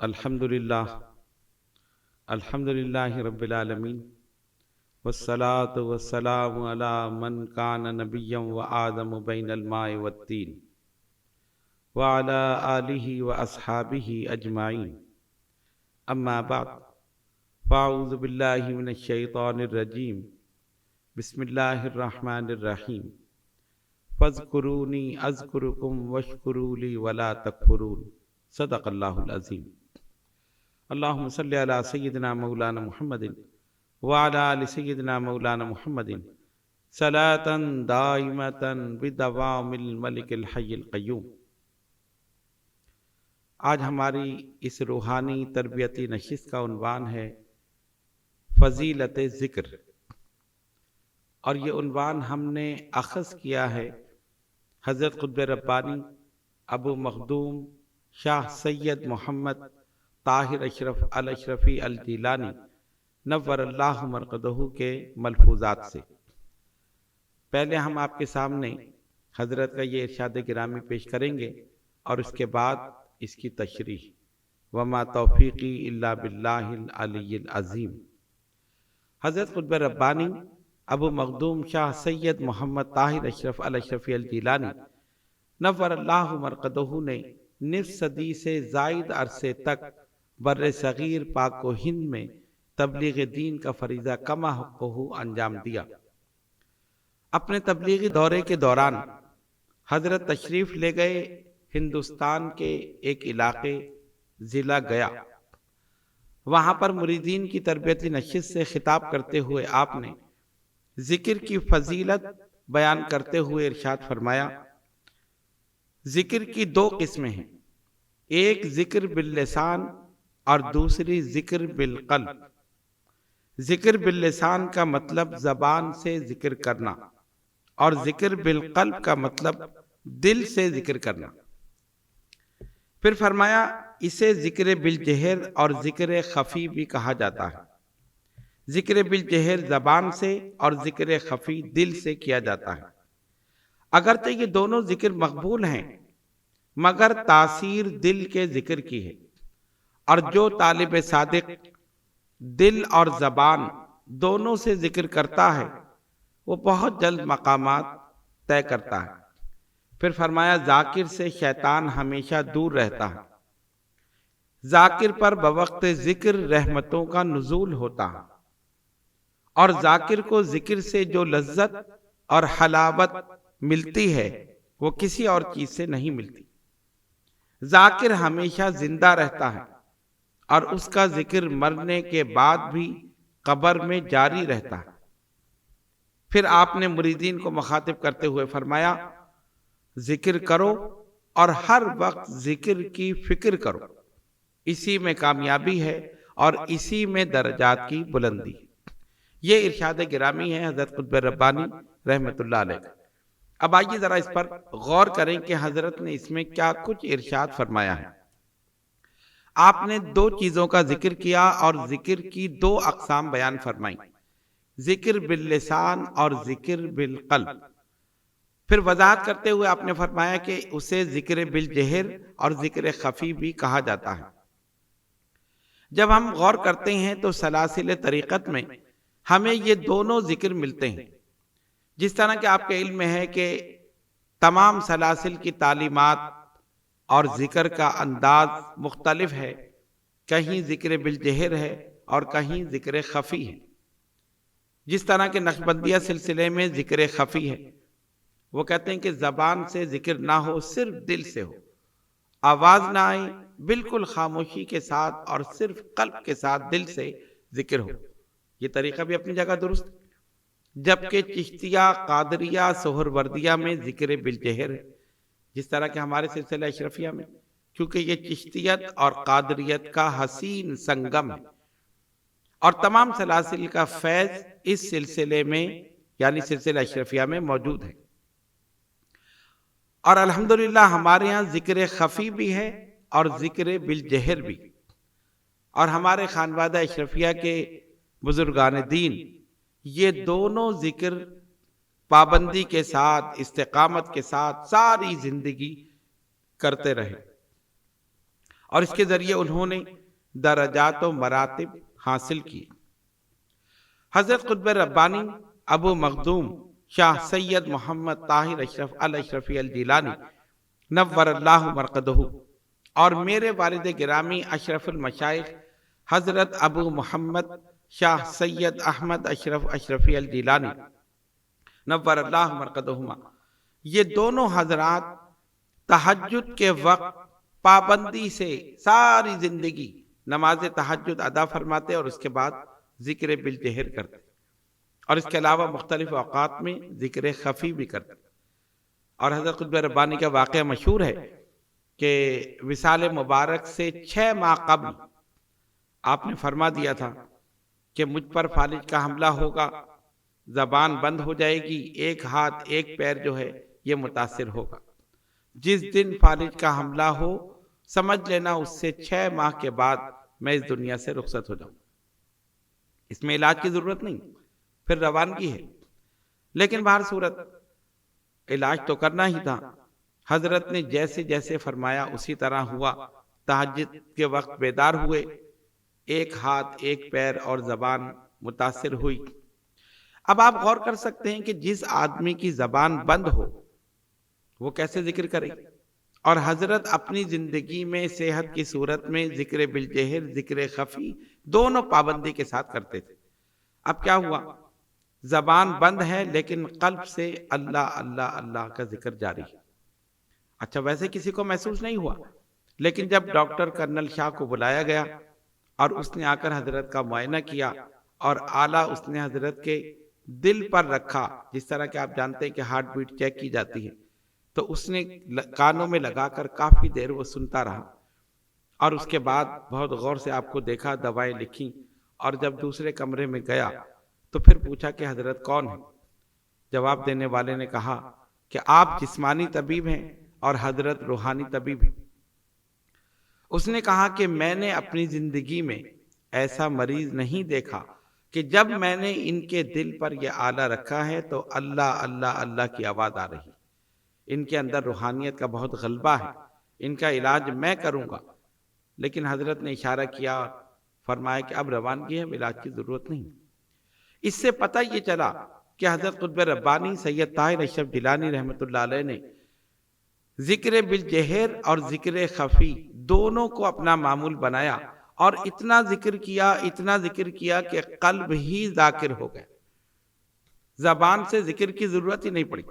الحمدللہ الحمدللہ رب العالمین والصلاة والسلام علی من کان نبیا و آدم بین الماء والتین وعلی آلہ و اصحابہ اجمعین اما بعد فاعوذ باللہ من الشیطان الرجیم بسم اللہ الرحمن الرحیم فاذکرونی اذکرکم واشکروا لی ولا تکفرون صدق اللہ العظیم۔ اللہم صلی علی سیدنا مولانا محمد وعلی آل سیدنا مولانا محمد صلاة دائمة بدوام الملک الحی القیوم۔ آج ہماری اس روحانی تربیتی نشست کا عنوان ہے فضیلت ذکر، اور یہ عنوان ہم نے اخذ کیا ہے حضرت قطب ربانی ابو مخدوم شاہ سید محمد طاہر اشرف الاشرفی الجیلانی نور اللہ مرقدہ کے ملفوظات سے۔ پہلے ہم آپ کے سامنے حضرت کا یہ ارشاد گرامی پیش کریں گے اور اس کے بعد اس کی تشریح۔ وما توفیقی الا باللہ العلی العظیم۔ حضرت قطب ربانی ابو مخدوم شاہ سید محمد طاہر اشرف الاشرفی الجیلانی نور اللہ مرقدہ نے نصف صدی سے زائد عرصے تک بر صغیر پاک و ہند میں تبلیغ دین کا فریضہ کما حقہ انجام دیا۔ اپنے تبلیغی دورے کے دوران حضرت تشریف لے گئے ہندوستان کے ایک علاقے ضلع گیا۔ وہاں پر مریدین کی تربیتی نشست سے خطاب کرتے ہوئے آپ نے ذکر کی فضیلت بیان کرتے ہوئے ارشاد فرمایا، ذکر کی دو قسمیں ہیں، ایک ذکر باللسان اور دوسری ذکر بالقلب۔ ذکر باللسان کا مطلب زبان سے ذکر کرنا، اور ذکر بالقلب کا مطلب دل سے ذکر کرنا۔ پھر فرمایا اسے ذکر بالجہر اور ذکر خفی بھی کہا جاتا ہے۔ ذکر بالجہر زبان سے اور ذکر خفی دل سے کیا جاتا ہے۔ اگرچہ یہ دونوں ذکر مقبول ہیں، مگر تاثیر دل کے ذکر کی ہے، اور جو طالب صادق دل اور زبان دونوں سے ذکر کرتا ہے وہ بہت جلد مقامات طے کرتا ہے۔ پھر فرمایا ذاکر سے شیطان ہمیشہ دور رہتا ہے۔ ذاکر پر بوقت ذکر رحمتوں کا نزول ہوتا ہے، اور ذاکر کو ذکر سے جو لذت اور حلاوت ملتی ہے وہ کسی اور چیز سے نہیں ملتی۔ ذاکر ہمیشہ زندہ رہتا ہے، اور اس کا ذکر مرنے کے بعد بھی قبر میں جاری رہتا ہے۔ پھر آپ نے مریدین کو مخاطب کرتے ہوئے فرمایا، ذکر کرو اور ہر وقت ذکر کی فکر کرو، اسی میں کامیابی ہے اور اسی میں درجات کی بلندی۔ یہ ارشاد گرامی ہے حضرت قطب ربانی رحمۃ اللہ علیہ۔ اب آئیے ذرا اس پر غور کریں کہ حضرت نے اس میں کیا کچھ ارشاد فرمایا ہے۔ آپ نے دو چیزوں کا ذکر کیا اور ذکر کی دو اقسام بیان فرمائی، ذکر باللسان اور ذکر بالقلب۔ پھر وضاحت کرتے ہوئے آپ نے فرمایا کہ اسے ذکر بالجہر اور ذکر خفی بھی کہا جاتا ہے۔ جب ہم غور کرتے ہیں تو سلاسل طریقت میں ہمیں یہ دونوں ذکر ملتے ہیں۔ جس طرح کہ آپ کے علم میں ہے کہ تمام سلاسل کی تعلیمات اور ذکر کا انداز مختلف ہے، کہیں ذکر بالجہر ہے اور کہیں ذکر خفی ہے۔ جس طرح کہ نقشبندیہ سلسلے میں ذکر خفی ہے، وہ کہتے ہیں کہ زبان سے ذکر نہ ہو، صرف دل سے ہو، آواز نہ آئے، بالکل خاموشی کے ساتھ اور صرف قلب کے ساتھ دل سے ذکر ہو۔ یہ طریقہ بھی اپنی جگہ درست ہے۔ جبکہ چشتیہ، قادریہ، سہروردیہ میں ذکر بالجہر ہے، جس طرح کہ ہمارے سلسلہ اشرفیہ میں، کیونکہ یہ چشتیت اور قادریت کا حسین سنگم ہے، اور تمام سلاسل کا فیض اس سلسلے میں یعنی سلسلہ اشرفیہ میں موجود ہے۔ اور الحمدللہ ہمارے یہاں ذکر خفی بھی ہے اور ذکر بالجہر بھی، اور ہمارے خانوادہ اشرفیہ کے بزرگان دین یہ دونوں ذکر پابندی کے ساتھ، استقامت کے ساتھ ساری زندگی کرتے رہے، اور اس کے ذریعے انہوں نے درجات و مراتب حاصل کیے۔ حضرت قطب ربانی ابو مخدوم شاہ سید محمد طاہر اشرف الاشرفی الجیلانی نور اللہ مرقدہ اور میرے والد گرامی اشرف المشائخ حضرت ابو محمد شاہ سید احمد اشرف اشرفی الجیلانی نور اللہ مرقدہما، یہ دونوں حضرات تہجد کے وقت پابندی سے ساری زندگی نماز تہجد ادا فرماتے اور اس کے بعد ذکر بالجہر کرتے، اور اس کے علاوہ مختلف اوقات میں ذکر خفی بھی کرتے۔ اور حضرت قطب ربانی کا واقعہ مشہور ہے کہ وصال مبارک سے 6 ماہ قبل آپ نے فرما دیا تھا کہ مجھ پر فالج کا حملہ ہوگا، زبان بند ہو جائے گی، ایک ہاتھ ایک پیر جو ہے یہ متاثر ہوگا۔ جس دن فالج کا حملہ ہو سمجھ لینا اس سے 6 ماہ کے بعد میں اس دنیا سے رخصت ہو جاؤں، اس میں علاج کی ضرورت نہیں، پھر روانگی ہے۔ لیکن بہر صورت علاج تو کرنا ہی تھا۔ حضرت نے جیسے جیسے فرمایا اسی طرح ہوا۔ تہجد کے وقت بیدار ہوئے، ایک ہاتھ ایک پیر اور زبان متاثر ہوئی۔ اب آپ غور کر سکتے ہیں کہ جس آدمی کی زبان بند ہو وہ کیسے ذکر کرے، اور حضرت اپنی زندگی میں صحت کی صورت میں ذکر بالجہر ذکر خفی دونوں پابندی کے ساتھ کرتے تھے۔ اب کیا ہوا، زبان بند ہے لیکن قلب سے اللہ اللہ اللہ کا ذکر جاری ہے۔ اچھا، ویسے کسی کو محسوس نہیں ہوا، لیکن جب ڈاکٹر کرنل شاہ کو بلایا گیا اور اس نے آ کر حضرت کا معائنہ کیا اور آلہ اس نے حضرت کے دل پر رکھا، جس طرح کہ آپ جانتے ہیں کہ ہارٹ بیٹ چیک کی جاتی ہے، تو اس نے کانوں میں لگا کر کافی دیر وہ سنتا رہا، اور اس کے بعد بہت غور سے آپ کو دیکھا، دوائیں لکھی، اور جب دوسرے کمرے میں گیا تو پھر پوچھا کہ حضرت کون ہے؟ جواب دینے والے نے کہا کہ آپ جسمانی طبیب ہیں اور حضرت روحانی طبیب ہیں۔ اس نے کہا کہ میں نے اپنی زندگی میں ایسا مریض نہیں دیکھا کہ جب میں نے ان کے دل پر یہ آلہ رکھا ہے تو اللہ اللہ اللہ کی آواز آ رہی، ان کے اندر روحانیت کا بہت غلبہ ہے، ان کا علاج میں کروں گا۔ لیکن حضرت نے اشارہ کیا، فرمایا کہ اب روانگی ہے، علاج کی ضرورت نہیں۔ اس سے پتہ یہ چلا کہ حضرت قطب ربانی سید طاہر اشرف جیلانی رحمۃ اللہ علیہ نے ذکر بالجہر اور ذکر خفی دونوں کو اپنا معمول بنایا، اور اتنا ذکر کیا کہ قلب ہی ذاکر ہو گیا، زبان سے ذکر کی ضرورت ہی نہیں پڑی۔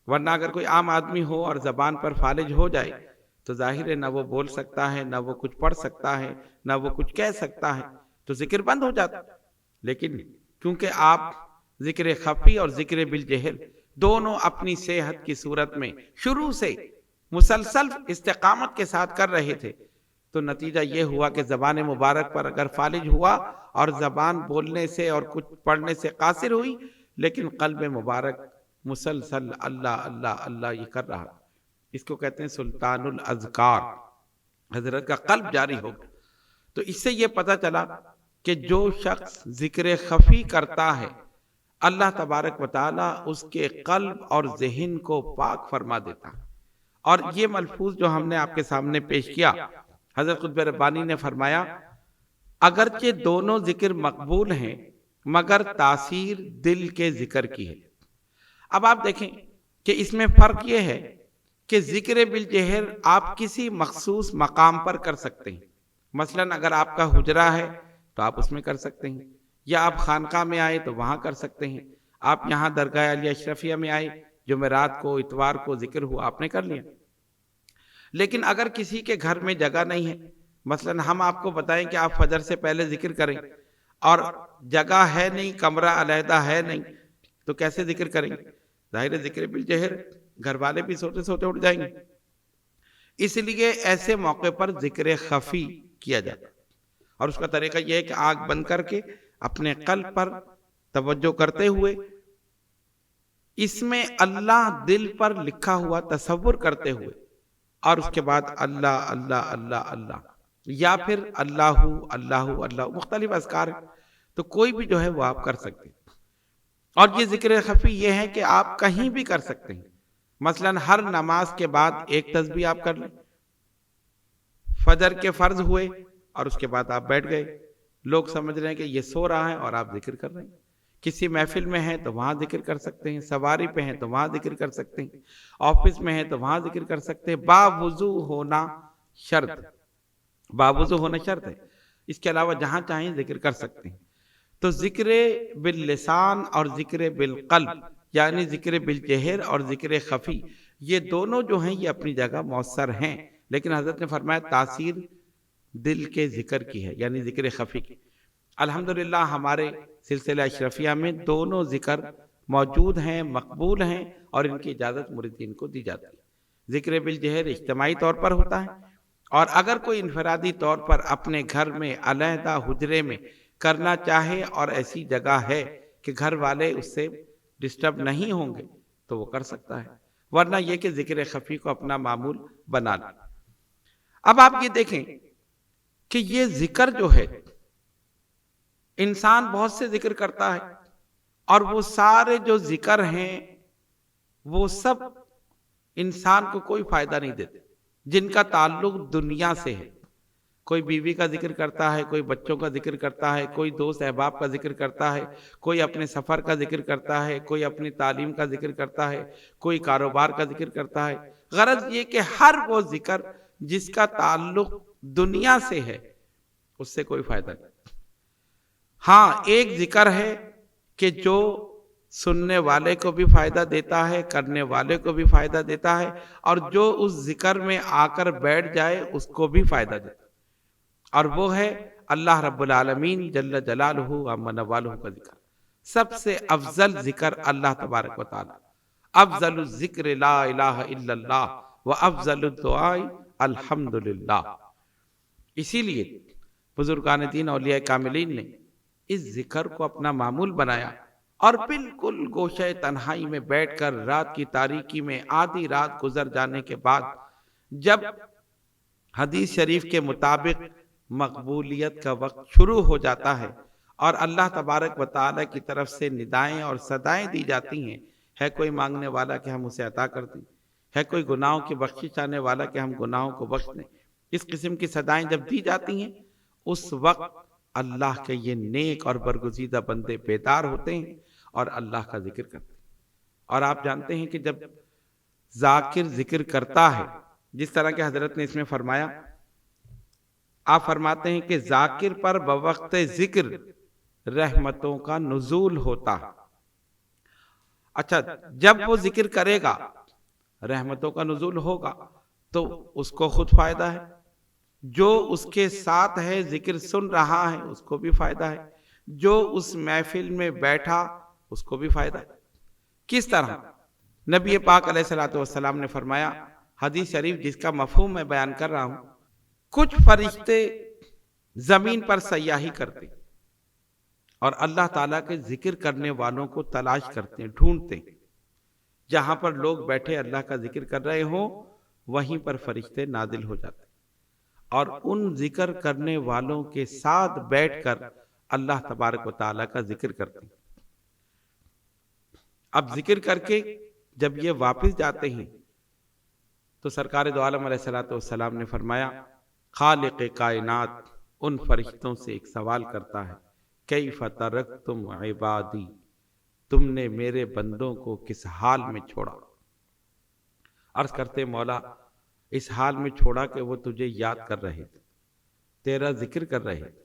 ورنہ اگر کوئی عام آدمی ہو اور زبان پر فالج ہو جائے تو ظاہر ہے نہ وہ بول سکتا ہے، نہ وہ کچھ پڑھ سکتا ہے، نہ وہ کچھ کہہ سکتا ہے، تو ذکر بند ہو جاتا۔ لیکن کیونکہ آپ ذکر خفی اور ذکر بالجہر دونوں اپنی صحت کی صورت میں شروع سے مسلسل استقامت کے ساتھ کر رہے تھے، تو نتیجہ یہ ہوا کہ زبان مبارک پر اگر فالج ہوا اور زبان بولنے سے اور کچھ پڑھنے سے قاصر ہوئی، لیکن قلب مبارک مسلسل اللہ اللہ اللہ یہ کر رہا۔ اس کو کہتے ہیں سلطان الاذکار، حضرت کا قلب جاری ہو گیا۔ تو اس سے یہ پتہ چلا کہ جو شخص ذکر خفی کرتا ہے اللہ تبارک و تعالی اس کے قلب اور ذہن کو پاک فرما دیتا ہے۔ اور یہ ملفوظ جو ہم نے آپ کے سامنے پیش کیا، حضرت قطب ربانی نے فرمایا اگرچہ دونوں ذکر مقبول ہیں مگر تاثیر دل کے ذکر کی ہے۔ اب آپ دیکھیں کہ اس میں فرق یہ ہے کہ ذکر بالجہر آپ کسی مخصوص مقام پر کر سکتے ہیں، مثلا اگر آپ کا حجرہ ہے تو آپ اس میں کر سکتے ہیں، یا آپ خانقاہ میں آئے تو وہاں کر سکتے ہیں، آپ یہاں درگاہ علی اشرفیہ میں آئے، جمعرات کو اتوار کو ذکر ہوا آپ نے کر لیا۔ لیکن اگر کسی کے گھر میں جگہ نہیں ہے، مثلا ہم آپ کو بتائیں کہ آپ فجر سے پہلے ذکر کریں اور جگہ ہے نہیں، کمرہ علیحدہ ہے نہیں، تو کیسے ذکر کریں گے؟ ظاہر ذکر بالجہر، گھر والے بھی سوتے سوتے اٹھ جائیں گے۔ اس لیے ایسے موقع پر ذکر خفی کیا جاتا، اور اس کا طریقہ یہ ہے کہ آنکھ بند کر کے اپنے قلب پر توجہ کرتے ہوئے اس میں اللہ دل پر لکھا ہوا تصور کرتے ہوئے، اور اس کے بعد اللہ اللہ اللہ اللہ، یا پھر اللہ اللہ اللہ، مختلف اذکار ہیں، تو کوئی بھی جو ہے وہ آپ کر سکتے ہیں۔ اور یہ ذکر خفی یہ ہے کہ آپ کہیں بھی کر سکتے ہیں، مثلا ہر نماز کے بعد ایک تسبیح آپ کر لیں، فجر کے فرض ہوئے اور اس کے بعد آپ بیٹھ گئے، لوگ سمجھ رہے ہیں کہ یہ سو رہا ہے اور آپ ذکر کر رہے ہیں۔ کسی محفل میں ہیں تو وہاں ذکر کر سکتے ہیں، سواری پہ ہیں تو وہاں ذکر کر سکتے ہیں، آفس میں ہیں تو وہاں ذکر کر سکتے ہیں، باوضو ہونا شرط، باوضو ہونا شرط ہے، اس کے علاوہ جہاں چاہیں ذکر کر سکتے ہیں۔ تو ذکر باللسان اور ذکر بالقلب، یعنی ذکر بالجہر اور ذکر خفی، یہ دونوں جو ہیں یہ اپنی جگہ مؤثر ہیں، لیکن حضرت نے فرمایا تاثیر دل کے ذکر کی ہے، یعنی ذکر خفی کی۔ الحمدللہ ہمارے سلسلہ اشرفیہ میں دونوں ذکر موجود ہیں، مقبول ہیں، اور ان کی اجازت مریدین کو دی جاتی ہے۔ ذکر بالجہر اجتماعی طور پر ہوتا ہے، اور اگر کوئی انفرادی طور پر اپنے گھر میں علیحدہ حجرے میں کرنا چاہے اور ایسی جگہ ہے کہ گھر والے اس سے ڈسٹرب نہیں ہوں گے تو وہ کر سکتا ہے، ورنہ یہ کہ ذکر خفی کو اپنا معمول بنا لے۔ اب آپ یہ دیکھیں کہ یہ ذکر جو ہے، انسان بہت سے ذکر کرتا ہے، اور وہ سارے جو ذکر ہیں وہ سب انسان کو کوئی فائدہ نہیں دیتے، جن کا تعلق دنیا سے ہے۔ کوئی بیوی کا ذکر کرتا ہے، کوئی بچوں کا ذکر کرتا ہے، کوئی دوست احباب کا ذکر کرتا ہے، کوئی اپنے سفر کا ذکر کرتا ہے، کوئی اپنی تعلیم کا ذکر کرتا ہے، کوئی کاروبار کا ذکر کرتا ہے۔ غرض یہ کہ ہر وہ ذکر جس کا تعلق دنیا سے ہے اس سے کوئی فائدہ نہیں۔ ہاں ایک ذکر ہے کہ جو سننے والے کو بھی فائدہ دیتا ہے، کرنے والے کو بھی فائدہ دیتا ہے، اور جو اس ذکر میں آ کر بیٹھ جائے اس کو بھی فائدہ دیتا ہے، اور وہ ہے اللہ رب العالمین جل جلالہ عم نوالہ کا ذکر۔ سب سے افضل ذکر اللہ تبارک و تعالی، افضل الذکر لا الہ الا اللہ و افضل الدعاء الحمدللہ۔ اسی لیے بزرگان دین اولیاء کاملین نے اس ذکر کو اپنا معمول بنایا، اور بالکل گوشہ تنہائی میں بیٹھ کر رات کی تاریکی میں آدھی رات گزر جانے کے بعد جب حدیث شریف کے مطابق مقبولیت کا وقت شروع ہو جاتا ہے اور اللہ تبارک و تعالی کی طرف سے ندائیں اور صدائیں دی جاتی ہیں، ہے کوئی مانگنے والا کہ ہم اسے عطا کر دیں، ہے کوئی گناہوں کی بخشش چاہنے والا کہ ہم گناہوں کو بخش دیں، اس قسم کی صدائیں جب دی جاتی ہیں، اس وقت اللہ کے یہ نیک اور برگزیدہ بندے بیدار ہوتے ہیں اور اللہ کا ذکر کرتے ہیں۔ اور آپ جانتے ہیں کہ جب ذاکر ذکر کرتا ہے، جس طرح کہ حضرت نے اس میں فرمایا، آپ فرماتے ہیں کہ ذاکر پر بوقت ذکر رحمتوں کا نزول ہوتا ہے۔ اچھا، جب وہ ذکر کرے گا رحمتوں کا نزول ہوگا تو اس کو خود فائدہ ہے، جو اس کے ساتھ ہے ذکر سن رہا ہے اس کو بھی فائدہ ہے، جو اس محفل میں بیٹھا اس کو بھی فائدہ ہے۔ کس طرح؟ نبی پاک علیہ الصلوۃ والسلام نے فرمایا، حدیث شریف جس کا مفہوم میں بیان کر رہا ہوں، کچھ فرشتے زمین پر سیاحی کرتے اور اللہ تعالیٰ کے ذکر کرنے والوں کو تلاش کرتے ہیں، ڈھونڈتے ہیں۔ جہاں پر لوگ بیٹھے اللہ کا ذکر کر رہے ہوں وہیں پر فرشتے نازل ہو جاتے ہیں اور ان ذکر کرنے والوں کے ساتھ بیٹھ کر اللہ تبارک و تعالیٰ کا ذکر کرتے ہیں۔ اب ذکر کر کے جب یہ واپس جاتے ہیں تو سرکار دو عالم علیہ الصلوۃ والسلام نے فرمایا، خالق کائنات ان فرشتوں سے ایک سوال کرتا ہے، کیف ترکتم عبادی، تم نے میرے بندوں کو کس حال میں چھوڑا؟ عرض کرتے مولا اس حال میں چھوڑا کہ وہ تجھے یاد کر رہے تھے، تیرا ذکر کر رہے تھے،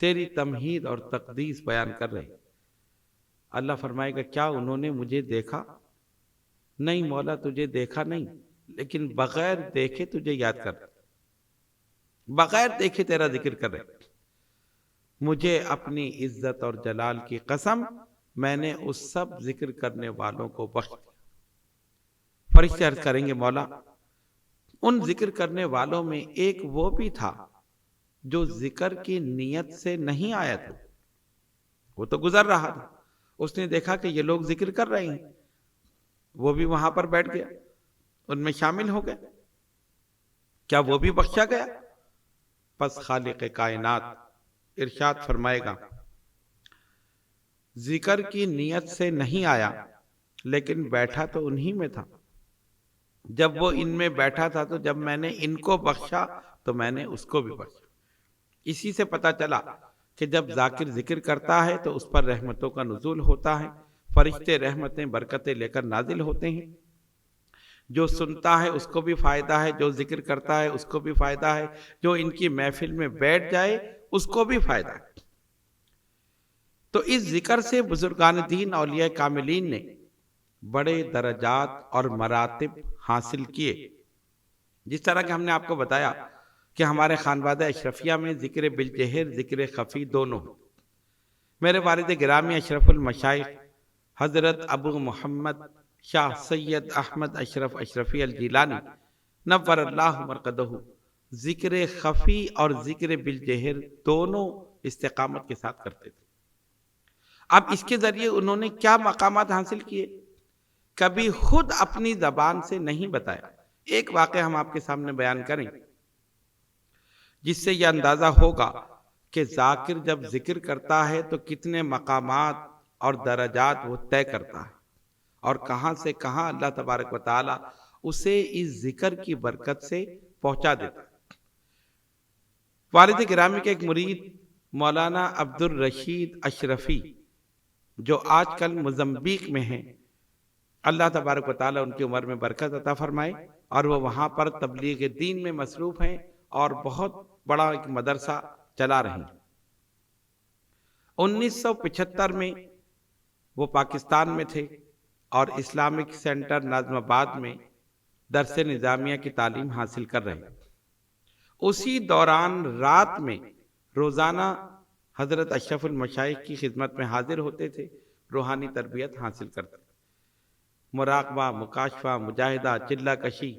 تیری تمہید اور تقدیس بیان کر رہے۔ اللہ فرمائے گا، کیا انہوں نے مجھے دیکھا؟ نہیں مولا تجھے دیکھا نہیں، لیکن بغیر دیکھے تجھے یاد کر رہے، بغیر دیکھے تیرا ذکر کر رہے۔ مجھے اپنی عزت اور جلال کی قسم، میں نے اس سب ذکر کرنے والوں کو بخش دیا۔ فرشتے عرض کریں گے، مولا ان ذکر کرنے والوں میں ایک وہ بھی تھا جو ذکر کی نیت سے نہیں آیا تھا، وہ تو گزر رہا تھا، اس نے دیکھا کہ یہ لوگ ذکر کر رہے ہیں، وہ بھی وہاں پر بیٹھ گیا، ان میں شامل ہو گئے، کیا وہ بھی بخشا گیا؟ پس خالق کائنات ارشاد فرمائے گا، ذکر کی نیت سے نہیں آیا لیکن بیٹھا تو انہی میں تھا، جب وہ ان میں بیٹھا تھا تو جب میں نے ان کو بخشا تو میں نے اس کو بھی بخشا۔ اسی سے پتہ چلا کہ جب ذاکر ذکر کرتا ہے تو اس پر رحمتوں کا نزول ہوتا ہے، فرشتے رحمتیں برکتیں لے کر نازل ہوتے ہیں، جو سنتا ہے اس کو بھی فائدہ ہے، جو ذکر کرتا ہے اس کو بھی فائدہ ہے، جو ان کی محفل میں بیٹھ جائے اس کو بھی فائدہ ہے۔ تو اس ذکر سے بزرگان دین اولیاء کاملین نے بڑے درجات اور مراتب حاصل کیے۔ جس طرح کہ ہم نے آپ کو بتایا کہ ہمارے خانوادہ اشرفیہ میں ذکر بالجہر ذکر خفی دونوں ہیں۔ میرے والد گرامی اشرف المشائخ حضرت ابو محمد شاہ سید احمد اشرف اشرفی الجیلانی نور اللہ مرقدہ ذکر خفی اور ذکر بالجہر دونوں استقامت کے ساتھ کرتے تھے۔ اب اس کے ذریعے انہوں نے کیا مقامات حاصل کیے، کبھی خود اپنی زبان سے نہیں بتایا۔ ایک واقعہ ہم آپ کے سامنے بیان کریں جس سے یہ اندازہ ہوگا کہ ذاکر جب ذکر کرتا ہے تو کتنے مقامات اور درجات وہ طے کرتا ہے، اور کہاں سے کہاں اللہ تبارک و تعالی اسے اس ذکر کی برکت سے پہنچا دیتا ہے۔ والد گرامی کے ایک مرید مولانا عبد الرشید اشرفی جو آج کل موزمبیق میں ہیں، اللہ تبارک و تعالی ان کی عمر میں برکت عطا فرمائے، اور وہ وہاں پر تبلیغ دین میں مصروف ہیں اور بہت بڑا ایک مدرسہ چلا رہے ہیں۔ 1975 میں وہ پاکستان میں تھے اور اسلامک سینٹر ناظم آباد میں درس نظامیہ کی تعلیم حاصل کر رہے ہیں۔ اسی دوران رات میں روزانہ حضرت اشرف المشائخ کی خدمت میں حاضر ہوتے تھے، روحانی تربیت حاصل کرتے، مراقبہ، مکاشفہ، مجاہدہ، چلہ کشی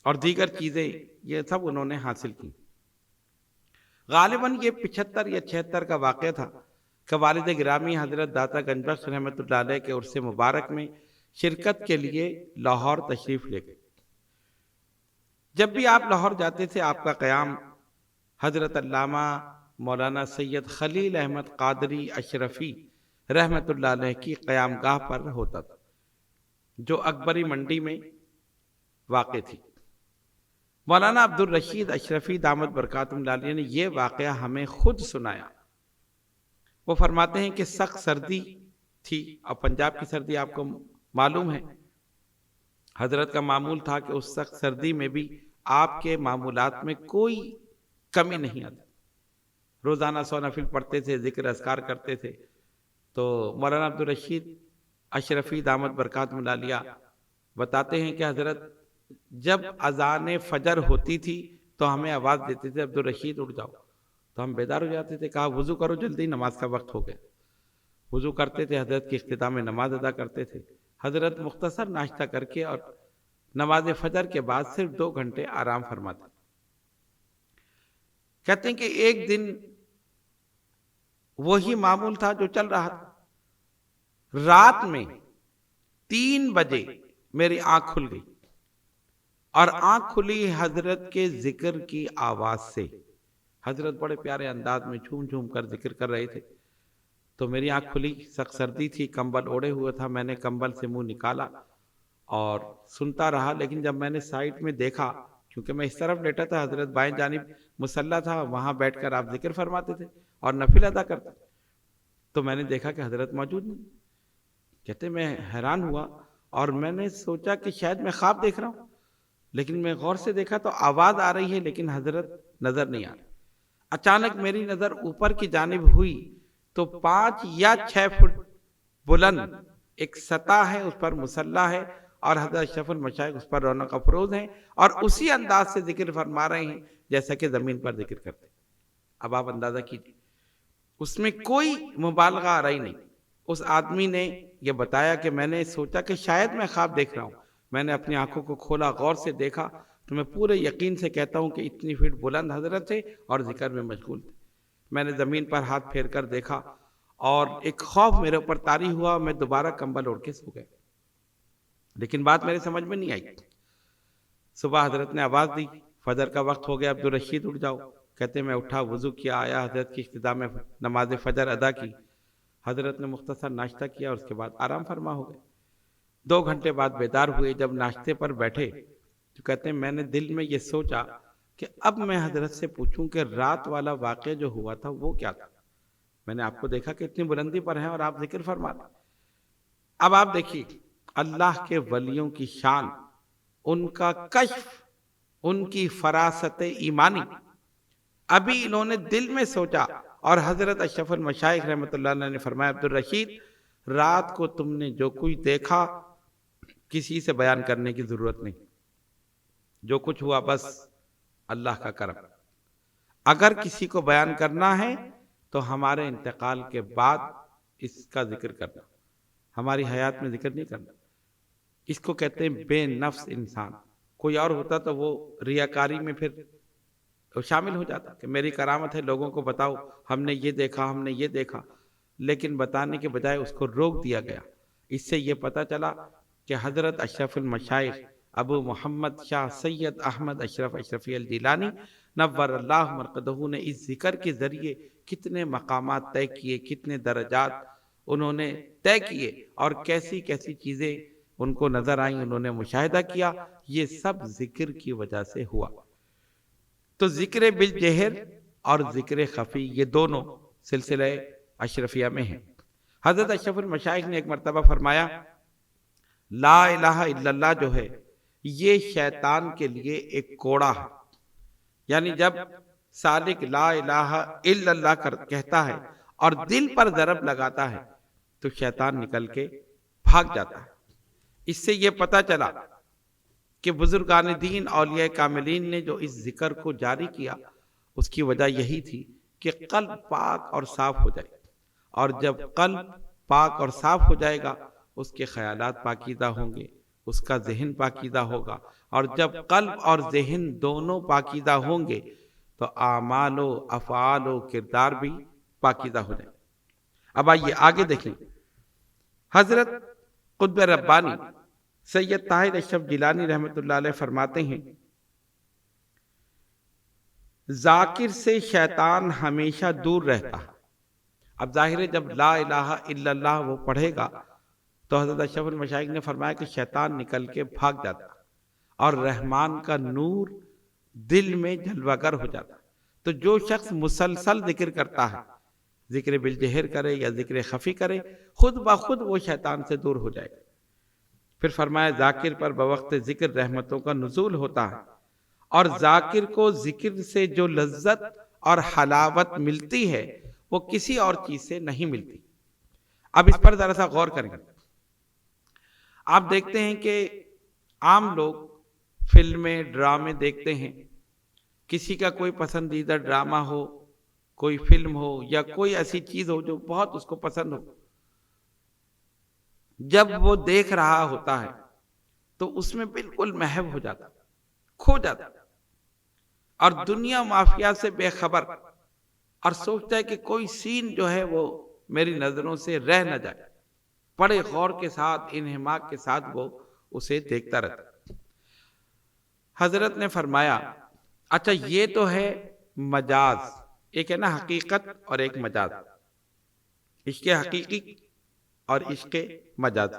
اور دیگر چیزیں یہ سب انہوں نے حاصل کی۔ غالباً یہ 75 یا 76 کا واقعہ تھا کہ والد گرامی حضرت داتا گنج بخش رحمۃ اللہ علیہ کے عرس مبارک میں شرکت کے لیے لاہور تشریف لے گئے۔ جب بھی آپ لاہور جاتے تھے آپ کا قیام حضرت علامہ مولانا سید خلیل احمد قادری اشرفی رحمۃ اللہ علیہ کی قیام گاہ پر ہوتا تھا، جو اکبری منڈی میں واقع تھی۔ مولانا عبد الرشید اشرفی دامت برکاتہم اللہ علیہ نے یہ واقعہ ہمیں خود سنایا۔ وہ فرماتے ہیں کہ سخت سردی تھی، اور پنجاب کی سردی آپ کو معلوم ہے، حضرت کا معمول تھا کہ اس سخت سردی میں بھی آپ کے معمولات میں کوئی کمی نہیں آتی، روزانہ 100 نفل پڑھتے تھے، ذکر اذکار کرتے تھے۔ تو مولانا عبد الرشید اشرفی دامت برکاتہم اللہ علیہ بتاتے ہیں کہ حضرت جب اذان فجر ہوتی تھی تو ہمیں آواز دیتے تھے عبد الرشید اٹھ جاؤ، تو ہم بیدار ہو جاتے تھے، کہا وضو کرو جلدی، نماز کا وقت ہو گیا۔ وضو کرتے تھے، حضرت کی اختتام میں نماز ادا کرتے تھے۔ حضرت مختصر ناشتہ کر کے اور نماز فجر کے بعد صرف 2 گھنٹے آرام فرماتے۔ کہتے ہیں کہ ایک دن وہی معمول تھا جو چل رہا تھا، رات میں 3 بجے میری آنکھ کھل گئی، اور آنکھ کھلی حضرت کے ذکر کی آواز سے۔ حضرت بڑے پیارے انداز میں جھوم جھوم کر ذکر کر رہے تھے، تو میری آنکھ کھلی، سخت سردی تھی، کمبل اوڑے ہوئے تھا، میں نے کمبل سے منہ نکالا اور سنتا رہا۔ لیکن جب میں نے سائٹ میں دیکھا، کیونکہ میں اس طرف لیٹا تھا، حضرت بائیں جانب مصلی تھا، وہاں بیٹھ کر آپ ذکر فرماتے تھے اور نفل ادا کرتے، تو میں نے دیکھا کہ حضرت موجود نہیں۔ کہتے میں حیران ہوا اور میں نے سوچا کہ شاید میں خواب دیکھ رہا ہوں، لیکن میں غور سے دیکھا تو آواز آ رہی ہے لیکن حضرت نظر نہیں آ رہے۔ اچانک میری نظر اوپر کی جانب ہوئی تو 5 یا 6 فٹ بلند ایک سطح ہے، اس پر مصلی ہے اور حضرت اشرف المشائخ اس پر رونق افروز ہیں اور اسی انداز سے ذکر فرما رہے ہیں جیسا کہ زمین پر ذکر کرتے۔ اب آپ اندازہ کیجیے، اس میں کوئی مبالغہ آ رہی نہیں۔ اس آدمی نے یہ بتایا کہ میں نے سوچا کہ شاید میں خواب دیکھ رہا ہوں، میں نے اپنی آنکھوں کو کھولا، غور سے دیکھا تو میں پورے یقین سے کہتا ہوں کہ اتنی فٹ بلند حضرت تھے اور ذکر میں مشغول تھے۔ میں نے زمین پر ہاتھ پھیر کر دیکھا اور ایک خوف میرے اوپر طاری ہوا، میں دوبارہ کمبل اوڑھ کے سو گیا، لیکن بات میرے سمجھ میں نہیں آئی۔ صبح حضرت نے آواز دی، فجر کا وقت ہو گیا، عبد الرشید اٹھ جاؤ۔ کہتے میں اٹھا، وضو کیا، آیا، حضرت کی اختتام میں نماز فجر ادا کی۔ حضرت نے مختصر ناشتہ کیا اور اس کے بعد آرام فرما ہو گئے۔ 2 گھنٹے بعد بیدار ہوئے، جب ناشتے پر بیٹھے تو کہتے ہیں میں نے دل میں یہ سوچا کہ اب میں حضرت سے پوچھوں کہ رات والا واقعہ جو ہوا تھا وہ کیا تھا. میں نے آپ کو دیکھا کہ اتنی بلندی پر ہیں اور آپ ذکر فرما رہے ہیں. اب آپ دیکھیے اللہ کے ولیوں کی شان، ان کا کشف، ان کی فراست ایمانی. ابھی انہوں نے دل میں سوچا اور حضرت اشرف المشائخ رحمۃ اللہ علیہ نے فرمایا عبد الرشید رات کو تم نے جو کچھ دیکھا کسی سے بیان کرنے کی ضرورت نہیں، جو کچھ ہوا بس اللہ کا کرم. اگر کسی کو بیان کرنا ہے تو ہمارے انتقال کے بعد اس کا ذکر کرنا، ہماری حیات میں ذکر نہیں کرنا. اس کو کہتے ہیں بے نفس انسان. کوئی اور ہوتا تو وہ ریاکاری میں پھر شامل ہو جاتا کہ میری کرامت ہے، لوگوں کو بتاؤ ہم نے یہ دیکھا، ہم نے یہ دیکھا. لیکن بتانے کے بجائے اس کو روک دیا گیا. اس سے یہ پتہ چلا کہ حضرت اشرف المشائخ ابو محمد شاہ سید احمد اشرف اشرفی الجیلانی نور اللہ مرقدہ نے اس ذکر کے ذریعے کتنے مقامات طے کیے، کتنے درجات انہوں نے طے کیے، اور کیسی کیسی چیزیں ان کو نظر آئیں، انہوں نے مشاہدہ کیا. یہ سب ذکر کی وجہ سے ہوا. تو ذکر بالجہر اور ذکر خفی یہ دونوں سلسلہ اشرفیہ میں ہیں. حضرت اشرف المشائخ نے ایک مرتبہ فرمایا لا الہ الا اللہ جو ہے یہ شیطان کے لیے ایک کوڑا ہے. یعنی جب سالک لا الہ الا اللہ کہتا ہے اور دل پر ضرب لگاتا ہے تو شیطان نکل کے بھاگ جاتا ہے. اس سے یہ پتہ چلا کہ بزرگان دین اولیاء کاملین نے جو اس ذکر کو جاری کیا اس کی وجہ یہی تھی کہ قلب پاک اور صاف ہو جائے. اور جب قلب پاک اور صاف ہو جائے گا اس کے خیالات پاکیزہ ہوں گے، اس کا ذہن پاکیزہ ہوگا. اور جب قلب اور ذہن دونوں پاکیزہ ہوں گے تو اعمال و افعال و کردار بھی پاکیزہ ہو جائیں. اب آئیے آگے دیکھیں. حضرت قطب ربانی سید طاہر اشرف جیلانی رحمۃ اللہ علیہ فرماتے ہیں ذاکر سے شیطان ہمیشہ دور رہتا ہے. اب ظاہر ہے جب لا الہ الا اللہ وہ پڑھے گا تو حضرت اشرف المشائخ نے فرمایا کہ شیطان نکل کے بھاگ جاتا اور رحمان کا نور دل میں جلوہ گر ہو جاتا. تو جو شخص مسلسل ذکر کرتا ہے، ذکر بالجہر کرے یا ذکر خفی کرے، خود بخود وہ شیطان سے دور ہو جائے گا. پھر فرمایا ذاکر پر بوقت ذکر رحمتوں کا نزول ہوتا ہے، اور ذاکر کو ذکر سے جو لذت اور حلاوت ملتی ہے وہ کسی اور چیز سے نہیں ملتی. اب اس پر ذرا سا غور کریں. آپ دیکھتے ہیں کہ عام لوگ فلمیں ڈرامے دیکھتے ہیں. کسی کا کوئی پسندیدہ ڈرامہ ہو، کوئی فلم ہو یا کوئی ایسی چیز ہو جو بہت اس کو پسند ہو، جب وہ دیکھ رہا ہوتا ہے تو اس میں بالکل محو ہو جاتا، کھو جاتا، اور دنیا مافیا سے بے خبر، اور سوچتا ہے کہ کوئی سین جو ہے وہ میری نظروں سے رہ نہ جائے. بڑے غور کے ساتھ، انہماک کے ساتھ وہ اسے دیکھتا رہتا. حضرت نے فرمایا اچھا یہ تو ہے مجاز، ایک ہے نا حقیقت اور ایک مجاز، عشق حقیقی اور عشق مجاز.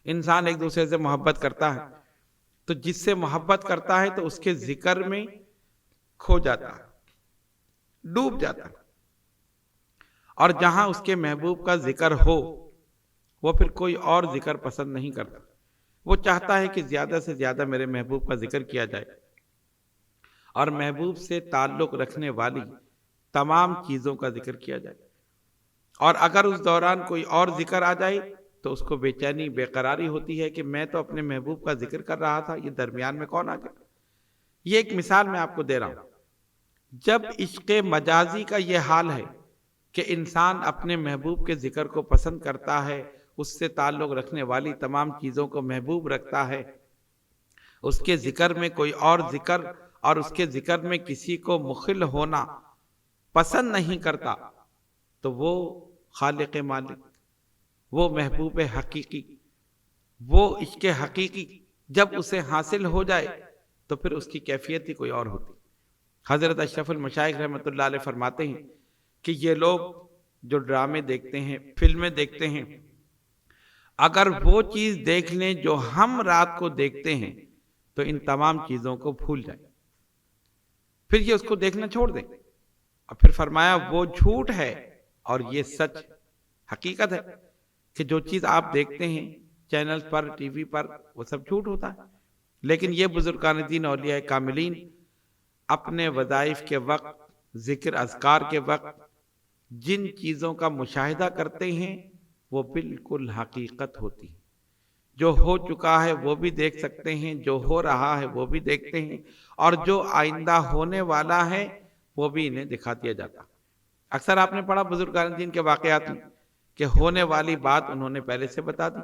انسان ایک دوسرے سے محبت کرتا ہے تو جس سے محبت کرتا ہے تو اس کے ذکر میں کھو جاتا ہے، ڈوب جاتا ہے. اور جہاں اس کے محبوب کا ذکر ہو وہ پھر کوئی اور ذکر پسند نہیں کرتا. وہ چاہتا ہے کہ زیادہ سے زیادہ میرے محبوب کا ذکر کیا جائے اور محبوب سے تعلق رکھنے والی تمام چیزوں کا ذکر کیا جائے. اور اگر اس دوران کوئی اور ذکر آ جائے تو اس کو بے چینی، بے قراری ہوتی ہے کہ میں تو اپنے محبوب کا ذکر کر رہا تھا، یہ درمیان میں کون آ گیا. یہ ایک مثال میں آپ کو دے رہا ہوں. جب عشق مجازی کا یہ حال ہے کہ انسان اپنے محبوب کے ذکر کو پسند کرتا ہے، اس سے تعلق رکھنے والی تمام چیزوں کو محبوب رکھتا ہے، اس کے ذکر میں کوئی اور ذکر اور اس کے ذکر میں کسی کو مخل ہونا پسند نہیں کرتا، تو وہ خالق مالک، وہ محبوب حقیقی، وہ عشق حقیقی جب اسے حاصل ہو جائے تو پھر اس کی کیفیت ہی کوئی اور ہوتی. حضرت اشرف المشائخ رحمۃ اللہ علیہ فرماتے ہیں کہ یہ لوگ جو ڈرامے دیکھتے ہیں، فلمیں دیکھتے ہیں، اگر وہ چیز دیکھ لیں جو ہم رات کو دیکھتے ہیں تو ان تمام چیزوں کو بھول جائیں، پھر یہ اس کو دیکھنا چھوڑ دیں، اور پھر فرمایا وہ جھوٹ ہے اور یہ سچ حقیقت ہے کہ جو چیز آپ دیکھتے ہیں چینل پر، ٹی وی پر، وہ سب جھوٹ ہوتا ہے، لیکن یہ بزرگان دین اولیاء کاملین اپنے وظائف کے وقت، ذکر اذکار کے وقت جن چیزوں کا مشاہدہ کرتے ہیں وہ بالکل حقیقت ہوتی ہے، جو ہو چکا ہے وہ بھی دیکھ سکتے ہیں، جو ہو رہا ہے وہ بھی دیکھتے ہیں، اور جو آئندہ ہونے والا ہے وہ بھی انہیں دکھا دیا جاتا۔ اکثر آپ نے پڑھا بزرگان دین کے واقعات میں کہ ہونے والی بات انہوں نے پہلے سے بتا دی،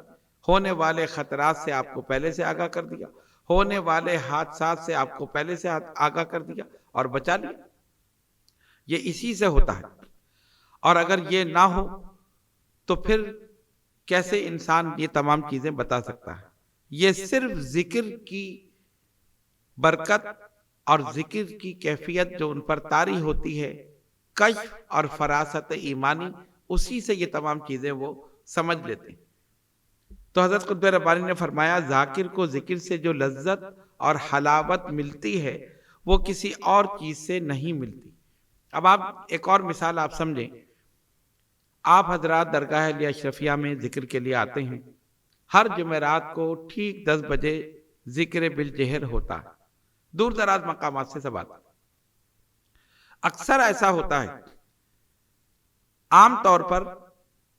ہونے والے خطرات سے آپ کو پہلے سے آگاہ کر دیا، ہونے والے حادثات سے آپ کو پہلے سے آگاہ کر دیا اور بچا لیا۔ یہ اسی سے ہوتا ہے، اور اگر یہ نہ ہو تو پھر کیسے انسان یہ تمام چیزیں بتا سکتا ہے؟ یہ صرف ذکر کی برکت اور ذکر کی کیفیت جو ان پر طاری ہوتی ہے، کشف اور فراست ایمانی، اسی سے یہ تمام چیزیں وہ سمجھ لیتے ہیں۔ تو حضرت قطب ربانی نے فرمایا ذاکر کو ذکر سے جو لذت اور حلاوت ملتی ہے وہ کسی اور چیز سے نہیں ملتی۔ اب آپ ایک اور مثال آپ سمجھیں، آپ حضرات درگاہ علی اشرفیہ میں ذکر کے لیے آتے ہیں، ہر جمعرات کو ٹھیک 10 بجے ذکر بالجہر ہوتا ہے، دور دراز مقامات سے سب آتے ہیں۔ اکثر ایسا ہوتا ہے، عام طور پر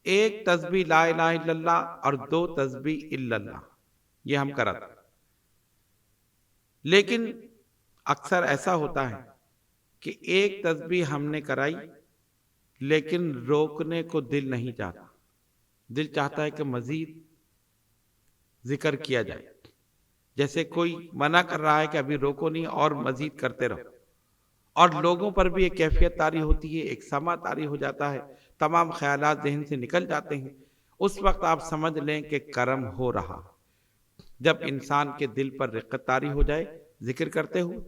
ایک تسبیح لا الہ الا اللہ اور 2 تسبیح الا اللہ یہ ہم کراتے ہیں، لیکن اکثر ایسا ہوتا ہے کہ ایک تسبیح ہم نے کرائی لیکن روکنے کو دل نہیں چاہتا، دل چاہتا ہے کہ مزید ذکر کیا جائے، جیسے کوئی منع کر رہا ہے کہ ابھی روکو نہیں اور مزید کرتے رہو، اور لوگوں پر بھی ایک کیفیت طاری ہوتی ہے، ایک سما طاری ہو جاتا ہے، تمام خیالات ذہن سے نکل جاتے ہیں، اس وقت آپ سمجھ لیں کہ کرم ہو رہا۔ جب انسان کے دل پر رقت طاری ہو جائے ذکر کرتے ہوئے،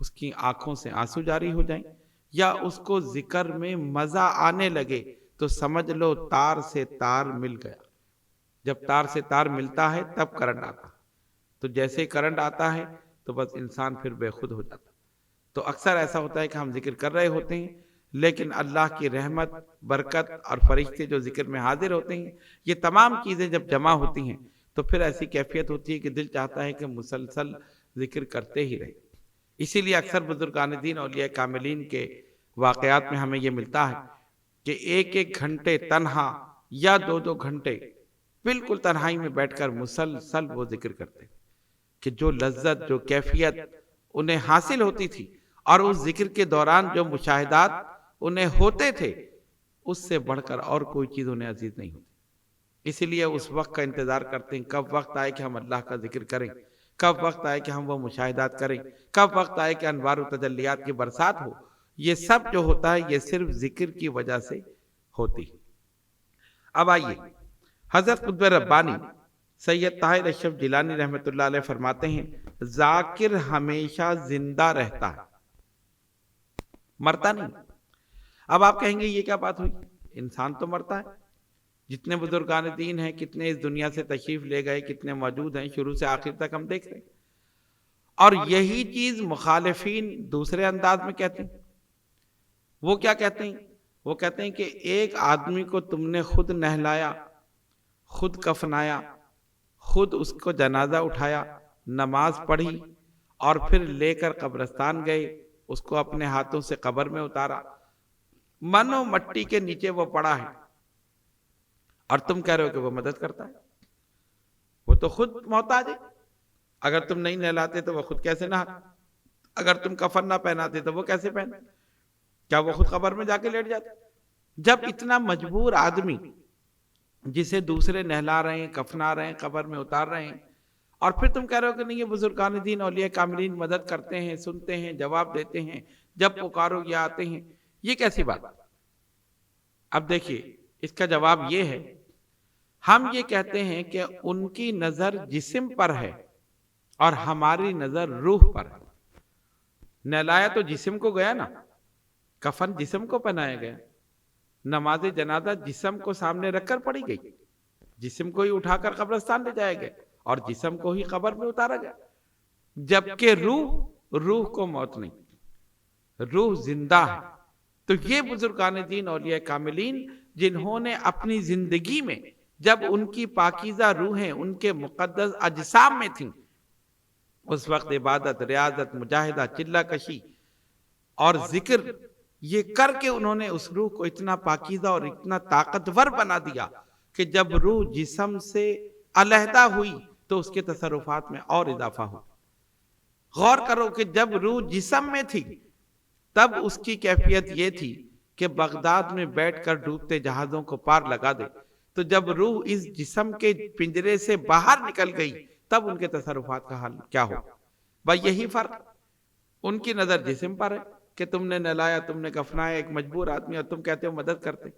اس کی آنکھوں سے آنسو جاری ہو جائیں، یا اس کو ذکر میں مزہ آنے لگے، تو سمجھ لو تار سے تار مل گیا۔ جب تار سے تار ملتا ہے تب کرنٹ آتا، تو جیسے ہی کرنٹ آتا ہے تو بس انسان پھر بے خود ہو جاتا۔ تو اکثر ایسا ہوتا ہے کہ ہم ذکر کر رہے ہوتے ہیں، لیکن اللہ کی رحمت، برکت اور فرشتے جو ذکر میں حاضر ہوتے ہیں، یہ تمام چیزیں جب جمع ہوتی ہیں تو پھر ایسی کیفیت ہوتی ہے کہ دل چاہتا ہے کہ مسلسل ذکر کرتے ہی رہے۔ اسی لیے اکثر بزرگان دین اولیاء کاملین کے واقعات میں ہمیں یہ ملتا ہے کہ 1-1 گھنٹے تنہا یا 2-2 گھنٹے بالکل تنہائی میں بیٹھ کر مسلسل وہ ذکر کرتے، کہ جو لذت، جو کیفیت انہیں حاصل ہوتی تھی، اور اس ذکر کے دوران جو مشاہدات انہیں ہوتے تھے، اس سے بڑھ کر اور کوئی چیز انہیں عزیز نہیں ہوتی۔ اسی لیے اس وقت کا انتظار کرتے ہیں، کب وقت آئے کہ ہم اللہ کا ذکر کریں، کب وقت آئے کہ ہم وہ مشاہدات کریں، کب وقت آئے کہ انوار و تجلیات کی برسات ہو۔ یہ سب جو ہوتا ہے یہ صرف ذکر کی وجہ سے ہوتی۔ اب آئیے، حضرت قطب ربانی سید طاہر اشرف جیلانی رحمۃ اللہ علیہ فرماتے ہیں ذاکر ہمیشہ زندہ رہتا ہے، مرتا نہیں۔ اب آپ کہیں گے یہ کیا بات ہوئی، انسان تو مرتا ہے، جتنے بزرگان دین ہیں، کتنے اس دنیا سے تشریف لے گئے، کتنے موجود ہیں، شروع سے آخر تک ہم دیکھ رہے ہیں، اور یہی چیز مخالفین دوسرے انداز میں کہتے ہیں۔ وہ کیا کہتے ہیں؟ وہ کہتے ہیں کہ ایک آدمی کو تم نے خود نہلایا، خود کفنایا، خود اس کو جنازہ اٹھایا، نماز پڑھی، اور پھر لے کر قبرستان گئے، اس کو اپنے ہاتھوں سے قبر میں اتارا، منو مٹی کے نیچے وہ پڑا ہے، اور تم کہہ رہے ہو کہ وہ مدد کرتا ہے۔ وہ تو خود محتاج ہے، اگر تم نہیں نہلاتے تو وہ خود کیسے نہاتا، اگر تم کفن نہ پہناتے تو وہ کیسے پہنتے، کیا وہ خود قبر میں جا کے لیٹ جاتے؟ جب اتنا مجبور آدمی جسے دوسرے نہلا رہے ہیں، کفنا رہے ہیں، قبر میں اتار رہے ہیں، اور پھر تم کہہ رہے ہو کہ نہیں یہ بزرگان دین اولیاء کاملین مدد کرتے ہیں، سنتے ہیں، جواب دیتے ہیں، جب پکارو یہ آتے ہیں، یہ کیسی بات؟ اب دیکھیے اس کا جواب یہ ہے، ہم یہ کہتے ہیں کہ ان کی نظر جسم پر ہے اور ہماری نظر روح پر ہے۔ نہلایا تو جسم کو گیا نا، کفن جسم کو پہنایا گیا، نماز جنازہ جسم کو سامنے رکھ کر پڑھی گئی، جسم کو ہی اٹھا کر قبرستان لے جایا گیا، اور جسم کو ہی قبر میں اتارا گیا۔ جبکہ روح کو موت نہیں، روح زندہ ہے۔ تو یہ بزرگان دین اولیاء کاملین جنہوں نے اپنی زندگی میں جب ان کی پاکیزہ روحیں ان کے مقدس اجسام میں تھیں، اس وقت عبادت، ریاضت، مجاہدہ، چلہ کشی اور ذکر یہ کر کے انہوں نے اس روح کو اتنا پاکیزہ اور اتنا طاقتور بنا دیا کہ جب روح جسم سے علیحدہ ہوئی تو اس کے تصرفات میں اور اضافہ ہو۔ غور کرو کہ جب روح جسم میں تھی تب اس کی کیفیت یہ تھی کہ بغداد میں بیٹھ کر ڈوبتے جہازوں کو پار لگا دے، تو جب روح اس جسم کے پنجرے سے باہر نکل گئی تب ان کے تصرفات کا حال کیا ہو۔ بھائی یہی فرق، ان کی نظر جسم پر ہے کہ تم نے نہلایا، تم نے کفنایا ایک مجبور آدمی، اور تم کہتے ہو مدد کرتے۔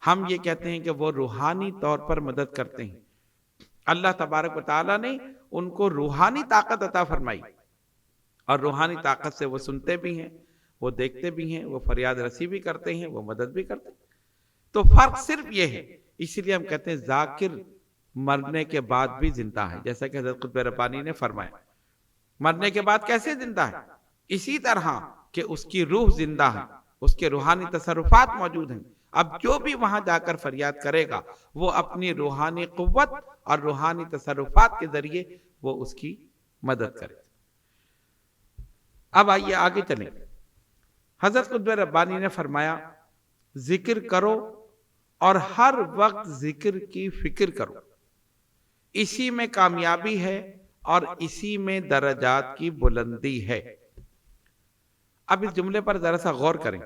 ہم یہ کہتے ہیں کہ وہ روحانی طور پر مدد کرتے ہیں۔ اللہ تبارک و تعالیٰ نے ان کو روحانی طاقت عطا فرمائی، اور روحانی طاقت سے وہ سنتے بھی ہیں، وہ دیکھتے بھی ہیں، وہ فریاد رسی بھی کرتے ہیں، وہ مدد بھی کرتے ہیں۔ تو فرق صرف یہ ہے، اس لیے ہم کہتے ہیں ذاکر مرنے کے بعد بھی زندہ ہے، جیسا کہ حضرت قطب ربانی نے فرمایا۔ مرنے کے بعد کیسے زندہ ہے؟ اسی طرح کہ اس کی روح زندہ ہے، اس کے روحانی تصرفات موجود ہیں۔ اب جو بھی وہاں جا کر فریاد کرے گا وہ اپنی روحانی قوت اور روحانی تصرفات کے ذریعے وہ اس کی مدد کرے۔ اب آئیے آگے چلیں۔ حضرت قطب ربانی نے فرمایا ذکر کرو اور ہر وقت ذکر کی فکر کرو، اسی میں کامیابی ہے اور اسی میں درجات کی بلندی ہے۔ اب اس جملے پر ذرا سا غور کریں،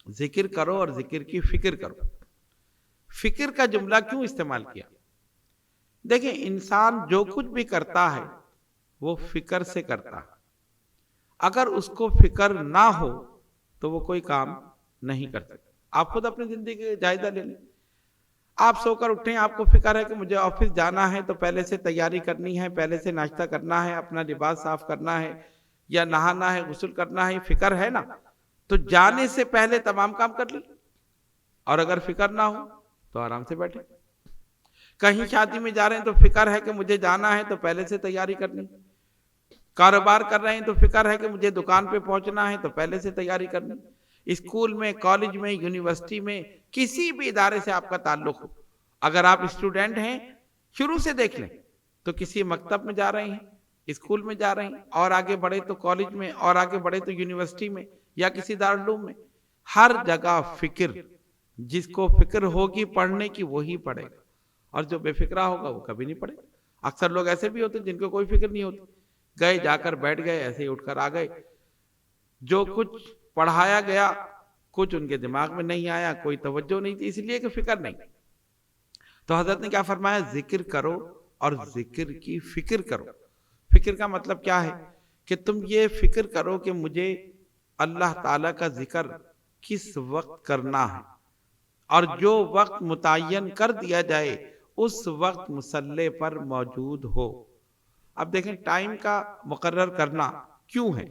ذکر کرو اور ذکر کی فکر کرو۔ فکر کا جملہ کیوں استعمال کیا؟ دیکھیں انسان جو کچھ بھی کرتا ہے وہ فکر سے کرتا ہے۔ اگر اس کو فکر نہ ہو تو وہ کوئی کام نہیں کر سکتا۔ آپ خود اپنی زندگی کا جائزہ لے لیں۔ آپ سو کر اٹھیں، آپ کو فکر ہے کہ مجھے آفس جانا ہے تو پہلے سے تیاری کرنی ہے، پہلے سے ناشتہ کرنا ہے، اپنا لباس صاف کرنا ہے، یا نہانا ہے، غسل کرنا ہے، فکر ہے نا؟ تو جانے سے پہلے تمام کام کر لی۔ اور اگر فکر نہ ہو تو آرام سے بیٹھے۔ کہیں شادی میں جا رہے ہیں تو فکر ہے کہ مجھے جانا ہے تو پہلے سے تیاری کرنی۔ کاروبار کر رہے ہیں تو فکر ہے کہ مجھے دکان پہ پہنچنا ہے تو پہلے سے تیاری کرنی۔ اسکول میں، کالج میں، یونیورسٹی میں، کسی بھی ادارے سے آپ کا تعلق ہو، اگر آپ اسٹوڈنٹ ہیں شروع سے دیکھ لیں تو کسی مکتب میں جا رہے ہیں، اسکول میں جا رہے ہیں، اور آگے بڑھے تو کالج میں، اور آگے بڑھے تو یونیورسٹی میں یا کسی دارالعلوم میں، ہر جگہ فکر۔ جس کو فکر ہوگی پڑھنے کی وہی پڑھے گا، اور جو بے فکرہ ہوگا وہ کبھی نہیں پڑھے گا۔ اکثر لوگ ایسے بھی ہوتے ہیں جن کو کوئی فکر نہیں ہوتی، گئے جا کر بیٹھ گئے، ایسے ہی اٹھ کر آ گئے، جو کچھ پڑھایا گیا کچھ ان کے دماغ میں نہیں آیا، کوئی توجہ نہیں تھی، اس لیے کہ فکر نہیں۔ تو حضرت نے کیا فرمایا؟ ذکر کرو اور ذکر کی فکر کرو۔ فکر کا مطلب کیا ہے؟ کہ تم یہ فکر کرو کہ مجھے اللہ تعالیٰ کا ذکر کس وقت کرنا ہے، اور جو وقت متعین کر دیا جائے اس وقت مصلی پر موجود ہو۔ اب دیکھیں ٹائم کا مقرر کرنا کیوں ہے؟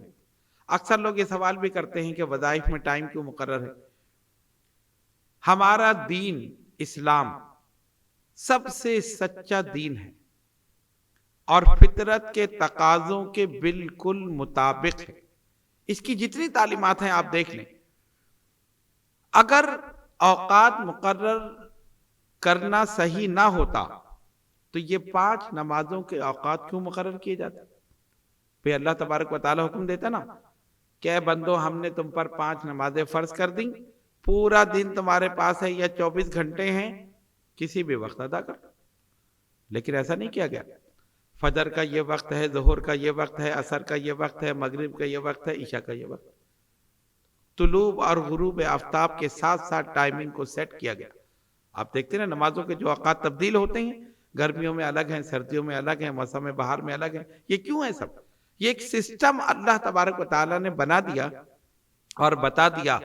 اکثر لوگ یہ سوال بھی کرتے ہیں کہ وظائف میں ٹائم کیوں مقرر ہے؟ ہمارا دین اسلام سب سے سچا دین ہے اور فطرت کے تقاضوں کے بالکل مطابق ہے۔ اس کی جتنی تعلیمات ہیں آپ دیکھ لیں۔ اگر اوقات مقرر کرنا صحیح نہ ہوتا تو یہ 5 نمازوں کے اوقات کیوں مقرر کیے جاتے؟ پھر اللہ تبارک و تعالی حکم دیتا نا کہ اے بندو ہم نے تم پر 5 نمازیں فرض کر دیں، پورا دن تمہارے پاس ہے یا 24 گھنٹے ہیں، کسی بھی وقت ادا کر۔ لیکن ایسا نہیں کیا گیا۔ فجر کا یہ وقت ہے، ظہر کا یہ وقت ہے، عصر کا یہ وقت ہے، مغرب کا یہ وقت ہے، عشاء کا یہ وقت۔ طلوع اور غروب آفتاب کے ساتھ ساتھ ٹائمنگ کو سیٹ کیا گیا۔ آپ دیکھتے ہیں نا نمازوں کے جو اوقات تبدیل ہوتے ہیں، گرمیوں میں الگ ہیں، سردیوں میں الگ ہیں، موسم بہار میں الگ ہیں۔ یہ کیوں ہے سب؟ یہ ایک سسٹم اللہ تبارک و تعالیٰ نے بنا دیا اور بتا دیا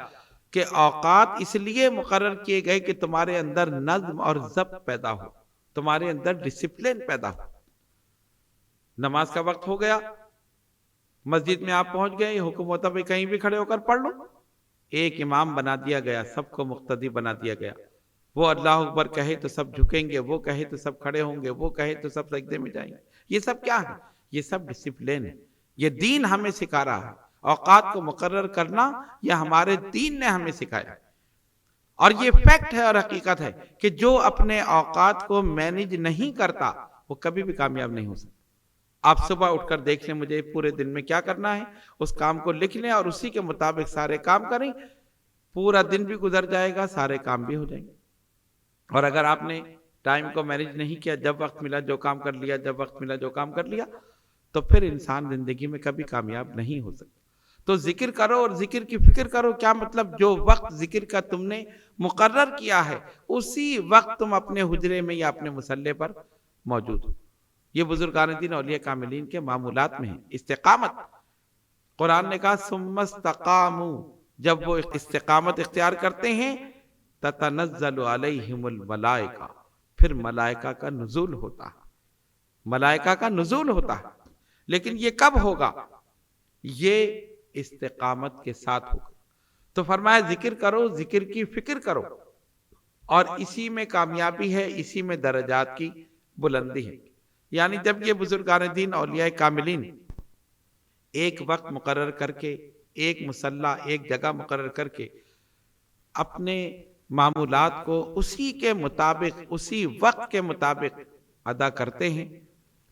کہ اوقات اس لیے مقرر کیے گئے کہ تمہارے اندر نظم اور ضبط پیدا ہو، تمہارے اندر ڈسپلن پیدا ہو۔ نماز کا وقت ہو گیا، مسجد میں آپ پہنچ گئے، حکم ہوتا بھی کہیں بھی کھڑے ہو کر پڑھ لو۔ ایک امام بنا دیا گیا، سب کو مقتدی بنا دیا گیا۔ وہ اللہ اکبر کہے تو سب جھکیں گے، وہ کہے تو سب کھڑے ہوں گے، وہ کہے تو سب سجدے میں جائیں گے۔ یہ سب کیا ہے؟ یہ سب ڈسپلن ہے، یہ دین ہمیں سکھا رہا ہے۔ اوقات کو مقرر کرنا یہ ہمارے دین نے ہمیں سکھایا، اور یہ فیکٹ ہے اور حقیقت ہے کہ جو اپنے اوقات کو مینج نہیں کرتا وہ کبھی بھی کامیاب نہیں ہو سکتا۔ آپ صبح اٹھ کر دیکھ لیں مجھے پورے دن میں کیا کرنا ہے، اس کام کو لکھ لیں اور اسی کے مطابق سارے کام کریں، پورا دن بھی گزر جائے گا، سارے کام بھی ہو جائیں گے۔ اور اگر آپ نے ٹائم کو مینج نہیں کیا، جب وقت ملا جو کام کر لیا، جب وقت ملا جو کام کر لیا، تو پھر انسان زندگی میں کبھی کامیاب نہیں ہو سکتا۔ تو ذکر کرو اور ذکر کی فکر کرو، کیا مطلب جو وقت ذکر کا تم نے مقرر کیا ہے اسی وقت تم اپنے حجرے میں یا اپنے مصلے پر موجود ہو۔ یہ بزرگان دین اولیاء کاملین کے معمولات میں ہے استقامت۔ قرآن نے کہا ثم استقاموا، جب وہ استقامت اختیار کرتے ہیں تتنزل علیہم الملائکہ، پھر ملائکہ کا نزول ہوتا ہے، ملائکہ کا نزول ہوتا ہے۔ لیکن یہ کب ہوگا؟ یہ استقامت کے ساتھ ہوگا۔ تو فرمایا ذکر کرو، ذکر کی فکر کرو، اور اسی میں کامیابی ہے، اسی میں درجات کی بلندی ہے۔ یعنی جب یہ بزرگان دین اولیاء کاملین ایک وقت مقرر کر کے، ایک مصلی، ایک جگہ مقرر کر کے اپنے معمولات کو اسی کے مطابق، اسی وقت کے مطابق ادا کرتے ہیں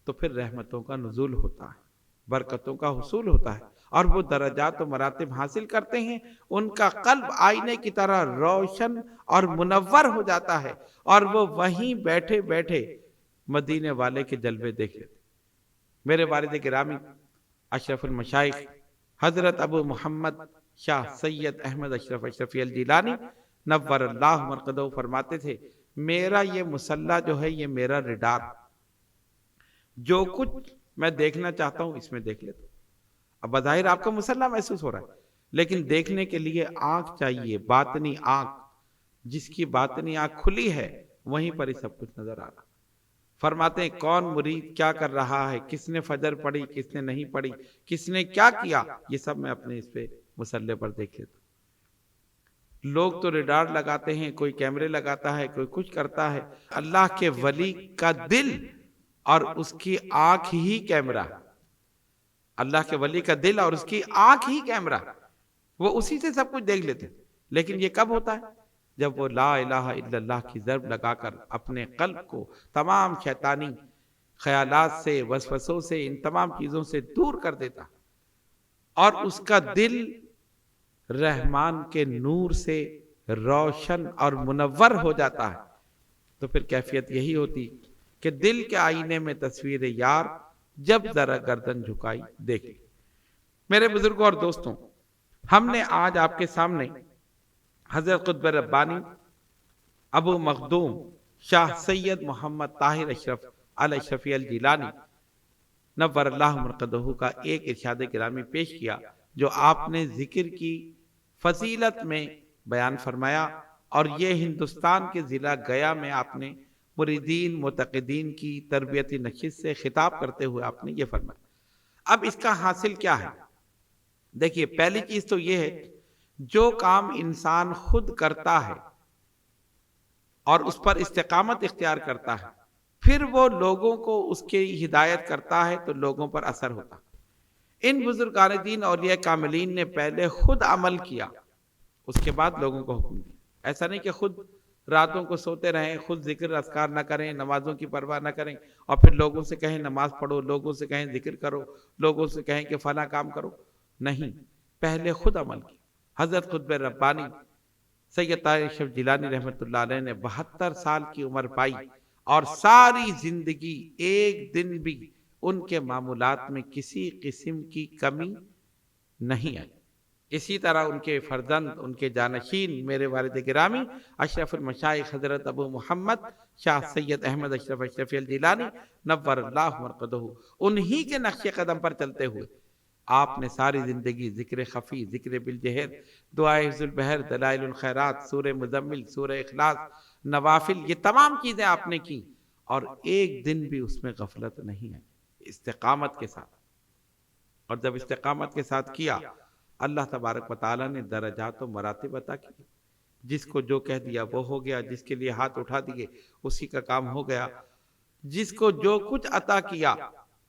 تو پھر رحمتوں کا نزول ہوتا ہے، برکتوں کا حصول ہوتا ہے، اور وہ درجات و مراتب حاصل کرتے ہیں۔ ان کا قلب آئینے کی طرح روشن اور منور ہو جاتا ہے، اور وہ وہیں بیٹھے بیٹھے مدینے والے کے جلوے دیکھ لیتے۔ میرے والد گرامی اشرف المشائخ حضرت ابو محمد شاہ سید احمد اشرف اشرفی الجیلانی نور اللہ مرقدہ فرماتے تھے، میرا یہ مصلی جو ہے یہ میرا ریڈار، جو کچھ میں دیکھنا چاہتا ہوں اس میں دیکھ لیتا ہوں۔ اب بظاہر آپ کا مصلی محسوس ہو رہا ہے، لیکن دیکھنے کے لیے آنکھ چاہیے، باطنی آنکھ۔ جس کی باطنی آنکھ کھلی ہے وہیں پر ہی سب کچھ نظر آ رہا۔ فرماتے ہیں کون مرید کیا کر رہا ہے، کس نے فجر پڑھی، کس نے نہیں پڑھی، کس نے کیا کیا، یہ سب میں اپنے اس پہ مصلی پر دیکھ لیتا ہوں۔ لوگ تو ریڈار لگاتے ہیں، کوئی کیمرے لگاتا ہے، کوئی کچھ کرتا ہے۔ اللہ کے ولی کا دل اور اس کی آنکھ ہی کیمرہ، اللہ کے ولی کا دل اور اس کی آنکھ ہی کیمرہ، وہ اسی سے سب کچھ دیکھ لیتے ہیں۔ لیکن یہ کب ہوتا ہے؟ جب وہ لا الہ الا اللہ کی ضرب لگا کر اپنے قلب کو تمام شیطانی خیالات سے، وسوسوں سے، ان تمام چیزوں سے دور کر دیتا، اور اس کا دل رحمان کے نور سے روشن اور منور ہو جاتا ہے۔ تو پھر کیفیت یہی ہوتی کہ دل کے آئینے میں تصویر یار جب ذرا گردن جھکائی دیکھی۔ میرے بزرگوں اور دوستوں، ہم نے آج آپ کے سامنے حضرت قطب ربانی ابو مخدوم شاہ سید محمد طاہر اشرف الاشرفی الجیلانی نور اللہ مرقدہ کا ایک ارشاد گرامی پیش کیا، جو آپ نے ذکر کی فضیلت میں بیان فرمایا، اور یہ ہندوستان کے ضلع گیا میں آپ نے مریدین معتقدین کی تربیتی نشست سے خطاب کرتے ہوئے آپ نے یہ فرمایا۔ اب اس کا حاصل کیا ہے؟ دیکھیے، پہلی چیز تو یہ ہے جو کام انسان خود کرتا ہے اور اس پر استقامت اختیار کرتا ہے، پھر وہ لوگوں کو اس کی ہدایت کرتا ہے تو لوگوں پر اثر ہوتا ہے۔ ان بزرگان دین اولیاء کاملین نے پہلے خود عمل کیا، اس کے بعد لوگوں کو حکم دیا۔ ایسا نہیں کہ خود راتوں کو سوتے رہیں، خود ذکر اذکار نہ کریں، نمازوں کی پرواہ نہ کریں، اور پھر لوگوں سے کہیں نماز پڑھو، لوگوں سے کہیں ذکر کرو، لوگوں سے کہیں کہ فلاں کام کرو۔ نہیں، پہلے خود عمل کیا۔ حضرت قطب ربانی سید طاہر اشرف جیلانی رحمۃ اللہ علیہ نے 72 سال کی عمر پائی، اور ساری زندگی ایک دن بھی ان کے معمولات میں کسی قسم کی کمی نہیں آئی۔ اسی طرح ان کے فرزند، ان کے جانشین میرے والد گرامی اشرف المشائخ حضرت ابو محمد شاہ سید احمد اشرف اشرفی الجیلانی نور اللہ مرقدہ، انہی کے نقش قدم پر چلتے ہوئے آپ نے ساری زندگی ذکر خفی، ذکر بالجہر، دعائے حفظ البحر، دلائل الخیرات، سورہ مزمل، سورہ اخلاص، نوافل، یہ تمام چیزیں آپ نے کی، اور ایک دن بھی اس میں غفلت نہیں ہے، استقامت کے ساتھ۔ اور جب استقامت کے ساتھ کیا، اللہ تبارک و تعالیٰ نے درجات و مراتب عطا کی۔ جس کو جو کہہ دیا وہ ہو گیا، جس کے لیے ہاتھ اٹھا دیے اسی کا کام ہو گیا، جس کو جو کچھ عطا کیا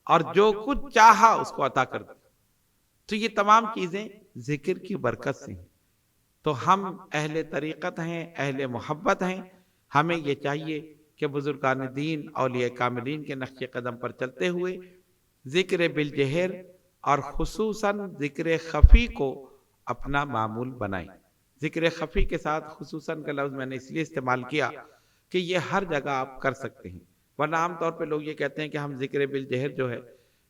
اور جو کچھ چاہا اس کو عطا کر دیا۔ تو یہ تمام چیزیں ذکر کی برکت سے ہیں۔ تو ہم اہل طریقت ہیں، اہل محبت ہیں، ہمیں یہ چاہیے کہ بزرگان دین، اولیاء کاملین کے نقش قدم پر چلتے ہوئے ذکر بالجہر اور خصوصاً ذکر خفی کو اپنا معمول بنائیں۔ ذکر خفی کے ساتھ خصوصاً کا لفظ میں نے اس لیے استعمال کیا کہ یہ ہر جگہ آپ کر سکتے ہیں، ورنہ عام طور پہ لوگ یہ کہتے ہیں کہ ہم ذکر بالجہر جو ہے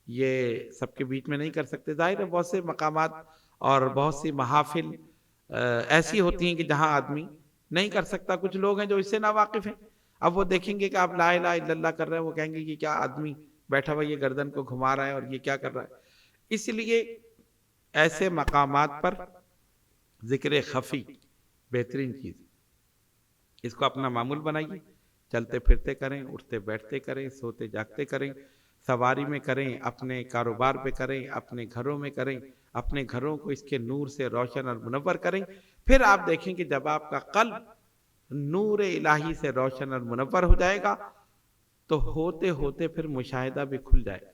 یہ سب کے بیچ میں نہیں کر سکتے۔ ظاہر ہے بہت سے مقامات اور بہت سی محافل ایسی ہوتی ہیں کہ جہاں آدمی نہیں کر سکتا۔ کچھ لوگ ہیں جو اس سے ناواقف ہیں، اب وہ دیکھیں گے کہ آپ لا الہ الا اللہ کر رہے ہیں، وہ کہیں گے کہ کیا آدمی بیٹھا ہوا یہ گردن کو گھما رہا ہے اور یہ کیا کر رہا ہے۔ اس لیے ایسے مقامات پر ذکر خفی بہترین چیز، اس کو اپنا معمول بنائیے، چلتے پھرتے کریں، اٹھتے بیٹھتے کریں، سوتے جاگتے کریں، سواری میں کریں، اپنے کاروبار پہ کریں، اپنے گھروں میں کریں، اپنے گھروں کو اس کے نور سے روشن اور منور کریں۔ پھر آپ دیکھیں کہ جب آپ کا قلب نور الہی سے روشن اور منور ہو جائے گا تو ہوتے ہوتے پھر مشاہدہ بھی کھل جائے گا،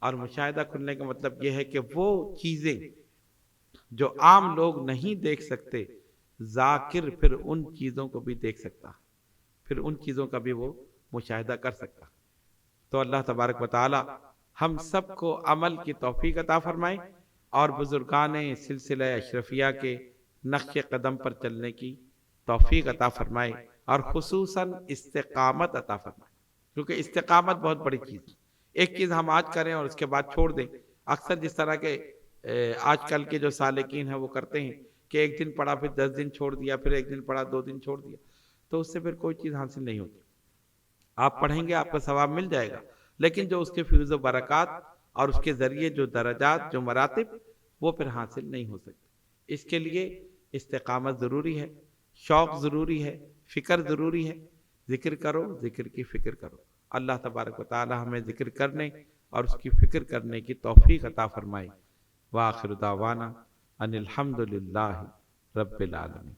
اور مشاہدہ کھلنے کا مطلب یہ ہے کہ وہ چیزیں جو عام لوگ نہیں دیکھ سکتے، ذاکر پھر ان چیزوں کو بھی دیکھ سکتا، پھر ان چیزوں کا بھی وہ مشاہدہ کر سکتا۔ تو اللہ تبارک و تعالی ہم سب کو عمل کی توفیق عطا فرمائے اور بزرگان سلسلہ اشرفیہ کے نقش قدم پر چلنے کی توفیق عطا فرمائے، اور خصوصاً استقامت عطا فرمائے، کیونکہ استقامت بہت بڑی چیز ہے۔ ایک چیز ہم آج کریں اور اس کے بعد چھوڑ دیں، اکثر جس طرح کے آج کل کے جو سالکین ہیں وہ کرتے ہیں کہ ایک دن پڑھا پھر 10 دن چھوڑ دیا، پھر ایک دن پڑھا 2 دن چھوڑ دیا، تو اس سے پھر کوئی چیز حاصل نہیں ہوتی۔ آپ پڑھیں گے آپ کو ثواب مل جائے گا، لیکن جو اس کے فیض و برکات اور اس کے ذریعے جو درجات، جو مراتب، وہ پھر حاصل نہیں ہو سکتے۔ اس کے لیے استقامت ضروری ہے، شوق ضروری ہے، فکر ضروری ہے۔ ذکر کرو، ذکر کی فکر کرو۔ اللہ تبارک و تعالی ہمیں ذکر کرنے اور اس کی فکر کرنے کی توفیق عطا فرمائے۔ وآخر دعوانا ان الحمد للہ رب العالمین۔